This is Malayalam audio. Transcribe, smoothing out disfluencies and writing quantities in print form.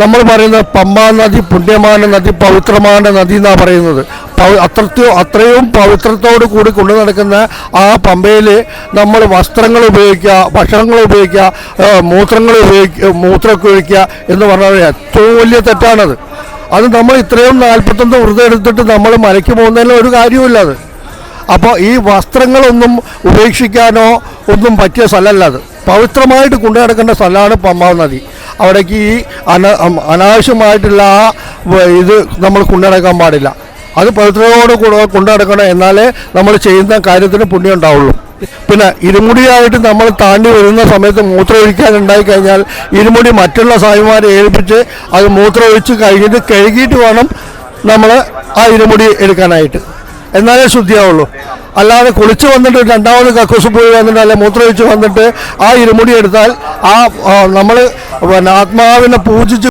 നമ്മൾ പറയുന്നത് പമ്പാ നദി പുണ്യமான നദി, പവിത്രமான നദി എന്നാണ് പറയുന്നത്. അത്രയും പവിത്രത്തോടു കൂടി കൊണ്ടു നടക്കുന്ന ആ പമ്പയിൽ നമ്മൾ വസ്ത്രങ്ങൾ ഉപയോഗിക്കുക, ഭക്ഷണങ്ങൾ ഉപയോഗിക്കുക, മൂത്രമൊക്കെ ഒഴിക്കുക എന്ന് പറഞ്ഞാൽ ഏറ്റവും വലിയ തെറ്റാണത്. അത് നമ്മൾ ഇത്രയും 41 വ്രതം എടുത്തിട്ട് നമ്മൾ മലയ്ക്ക് പോകുന്നതിൽ ഒരു കാര്യമില്ല അത്. അപ്പോൾ ഈ വസ്ത്രങ്ങളൊന്നും ഉപേക്ഷിക്കാനോ ഒന്നും പറ്റിയ സ്ഥലമല്ല അത്. പവിത്രമായിട്ട് കൊണ്ടു നടക്കേണ്ട സ്ഥലമാണ് പമ്പാ നദി. അവിടേക്ക് ഈ അനാവശ്യമായിട്ടുള്ള ഇത് നമ്മൾ കൊണ്ടു നടക്കാൻ പാടില്ല. അത് പവിത്രതയോട് കൊണ്ടു നടക്കണം, എന്നാലേ നമ്മൾ ചെയ്യുന്ന കാര്യത്തിന് പുണ്യം ഉണ്ടാവുള്ളൂ. പിന്നെ ഇരുമുടിയായിട്ട് നമ്മൾ താണ്ടി വരുന്ന സമയത്ത് മൂത്രമൊഴിക്കാൻ ഉണ്ടായിക്കഴിഞ്ഞാൽ ഇരുമുടി മറ്റുള്ള സ്വാമിമാരെ ഏൽപ്പിച്ച് അത് മൂത്രമൊഴിച്ച് കഴിഞ്ഞിട്ട് കഴുകിയിട്ട് വേണം നമ്മൾ ആ ഇരുമുടി എടുക്കാനായിട്ട്, എന്നാലേ ശുദ്ധിയാവുള്ളൂ. അല്ലാതെ കുളിച്ച് വന്നിട്ട് രണ്ടാമത് കക്കൂസ് പോയി വന്നിട്ട് അല്ലെ മൂത്രമൊഴിച്ച് വന്നിട്ട് ആ ഇരുമുടി എടുത്താൽ നമ്മൾ ആത്മാവിനെ പൂജിച്ച്